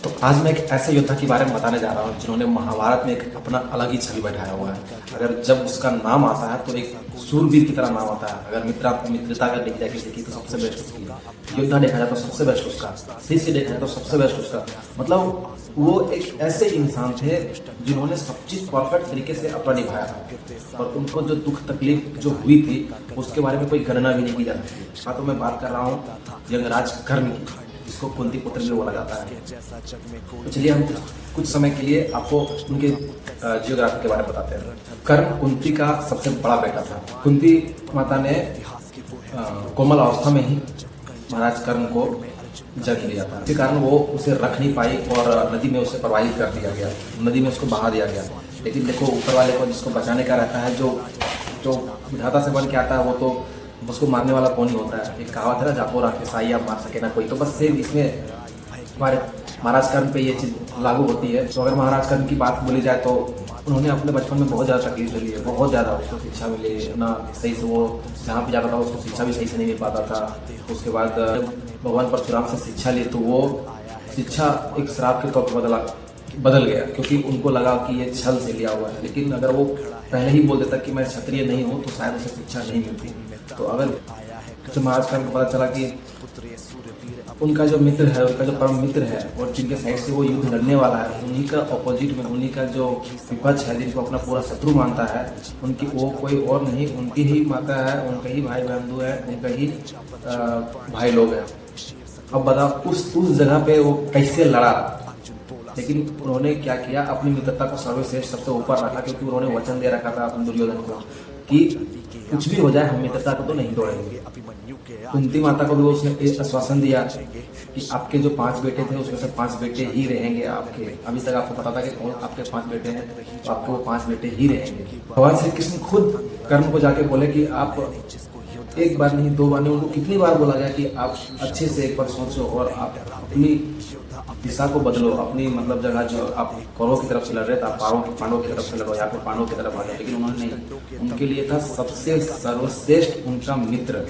तो आज मैं एक ऐसे योद्धा के बारे में बताने जा रहा हूँ जिन्होंने महाभारत में एक अपना अलग ही छवि बैठाया हुआ है। अगर जब उसका नाम आता है तो एक सूरवीर की तरह नाम आता है। अगर मित्रता अगर देखी जाए देखी तो सबसे बेस्ट उसकी, योद्धा देखा जाए तो सबसे बेस्ट उसका, शिष्य देखा जाए तो सबसे बेस्ट उसका। मतलब वो एक ऐसे इंसान थे जिन्होंने सब चीज़ परफेक्ट तरीके से अपना निभाया था और उनको जो दुख तकलीफ जो हुई थी उसके बारे में कोई गणना भी नहीं की जा सकती। हाँ, तो मैं बात कर रहा हूँ यंगराज कर्ण की, जिसको कुंती पुत्र भी बोला जाता है। तो चलिए हम कुछ समय के लिए आपको उनके जियोग्राफी के बारे में बताते हैं। कर्ण कुंती का सबसे बड़ा बेटा था। कुंती माता ने कोमल अवस्था में ही महाराज कर्ण को जन्म दिया था। इसी कारण वो उसे रख नहीं पाई और नदी में उसे प्रवाहित कर दिया गया, नदी में उसको बहा दिया गया। लेकिन देखो, ऊपर वाले को जिसको बचाने का रहता है, जो विधाता से बन के आता है, वो तो उसको मारने वाला कौन ही होता है। एक कहावत है ना, जापो राखे साई आप मार सके ना कोई। तो बस सेम इसमें हमारे महाराज कर्ण पे ये चीज़ लागू होती है। तो अगर महाराज कर्ण की बात बोली जाए तो उन्होंने अपने बचपन में बहुत ज़्यादा तकलीफ झेली है, बहुत ज़्यादा। उसको शिक्षा मिली ना सही से, वो जहाँ पे जाता था उसको शिक्षा भी सही से नहीं मिल पाता था। उसके बाद भगवान परशुराम से शिक्षा ली तो वो शिक्षा एक श्राप के तौर पर बदल गया, क्योंकि उनको लगा कि ये छल से लिया हुआ है। लेकिन अगर वो पहले ही बोल देता कि मैं क्षत्रिय नहीं हूँ तो शायद उसे शिक्षा नहीं मिलती। तो अगर जब महाराज कर्ण को पता चला कि उनका जो मित्र है, उनका जो परम मित्र है और जिनके साइड से वो युद्ध लड़ने वाला है, उन्हीं का ऑपोजिट में, उन्हीं का जो विपक्ष है, जिनको अपना पूरा शत्रु मानता है, उनकी वो कोई और नहीं, उनकी ही माता है, उनका ही भाई बंधु है, उनका ही भाई लोग हैं। अब बताओ उस जगह पे वो कैसे लड़ा। लेकिन उन्होंने क्या किया, अपनी मित्रता को सर्वश्रेष्ठ सबसे ऊपर रखा, क्योंकि उन्होंने वचन दे रखा था अपने दुर्योधन को कि कुछ भी हो जाए हम मित्रता को तो नहीं तोड़ेंगे। कुंती माता को भी उसने एक आश्वासन दिया कि आपके जो 5 बेटे थे उसमें से 5 बेटे ही रहेंगे आपके। अभी तक आपको पता था कि कौन आपके 5 बेटे हैं, तो आपके वो 5 बेटे ही रहेंगे। भगवान श्री कृष्ण खुद कर्ण को जाके बोले कि आप एक बार नहीं, 2 बार नहीं, उनको कितनी बार बोला गया कि आप अच्छे से एक बार सोचो और आप अपनी दिशा को बदलो, अपनी मतलब जगह जो आप कौरवों की तरफ से लड़ रहे थे आप पांडवों की तरफ से लड़ो या फिर पांडवों की तरफ आ जाए। लेकिन उन्होंने नहीं, उनके लिए था सबसे सर्वश्रेष्ठ उनका मित्र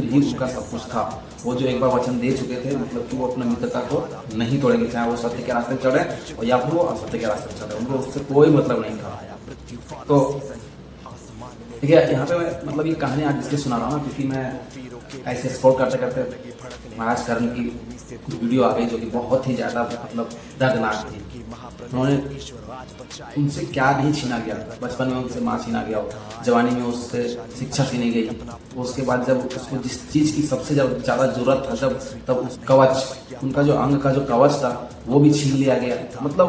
ही उनका सब कुछ था। वो जो एक बार वचन दे चुके थे, मतलब कि वो अपना मित्रता को नहीं तोड़ेंगे, चाहे वो सत्य के रास्ते चढ़े और या फिर वो असत्य के रास्ते चढ़े, उनको उससे कोई मतलब नहीं था। तो ठीक है, यहाँ पे मैं मतलब ये कहानी आज इसलिए सुना रहा हूँ क्योंकि मैं ऐसे स्पोर्ट करते करते महाराज कर्ण की वीडियो आ गई जो कि बहुत ही ज़्यादा मतलब दर्दनाक थी। उन्होंने उनसे क्या नहीं छीना गया, बचपन में उनसे माँ छीना गया, जवानी में उससे शिक्षा छीनी गई, उसके बाद जब उसको जिस चीज़ की सबसे ज़्यादा जरूरत था तब उस कवच, उनका जो अंग का जो कवच था वो भी छीन लिया गया। मतलब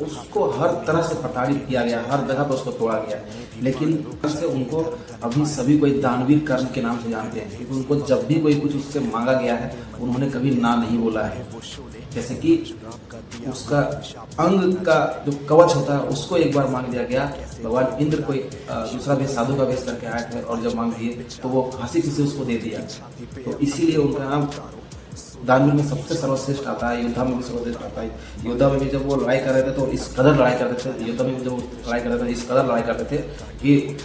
उसको हर तरह से प्रताड़ित किया गया, हर जगह पर उसको तोड़ा गया। लेकिन से उनको अभी सभी कोई दानवीर कर्ण के नाम से जानते हैं, क्योंकि उनको जब भी कोई कुछ उससे मांगा गया है उन्होंने कभी ना नहीं बोला है। जैसे कि उसका अंग का जो कवच होता है उसको एक बार मांग दिया गया, भगवान इंद्र कोई दूसरा भी साधु का वेश करके आए थे और जब मांग दिए तो वो हंसी खुशी उसको दे दिया। तो इसीलिए उनका नाम दानवीर में सबसे सर्वश्रेष्ठ आता है, योद्धा में भी सर्वश्रेष्ठ आता है। योद्धा में भी जब वो लड़ाई कर रहे थे तो इस कदर लड़ाई करते थे, योद्धा में भी जब लड़ाई कर रहे थे इस कदर लड़ाई करते थे कि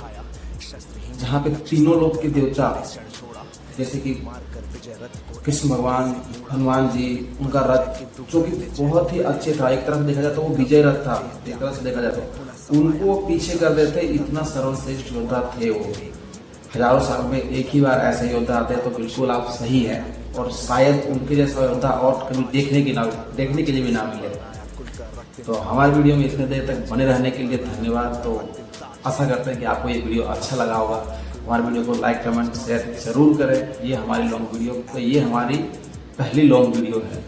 जहाँ पे तीनों लोग के देवता जैसे कि कृष्ण भगवान, हनुमान जी, उनका रथ जो कि बहुत ही अच्छे था, एक तरह से देखा जाए तो वो विजय रथ था, एक तरह से देखा जाए तो उनको पीछे कर देते, इतना सर्वश्रेष्ठ योद्धा थे वो। हजारों साल में एक ही बार ऐसे योद्धा आते हैं तो बिल्कुल आप सही है, और शायद उनके जैसा योद्धा और कभी देखने के लिए भी ना मिले। तो हमारी वीडियो में इतने देर तक बने रहने के लिए धन्यवाद। तो आशा करते हैं कि आपको ये वीडियो अच्छा लगा होगा। हमारे वीडियो को लाइक, कमेंट, शेयर जरूर करें। ये हमारी लॉन्ग वीडियो, तो ये हमारी पहली लॉन्ग वीडियो है।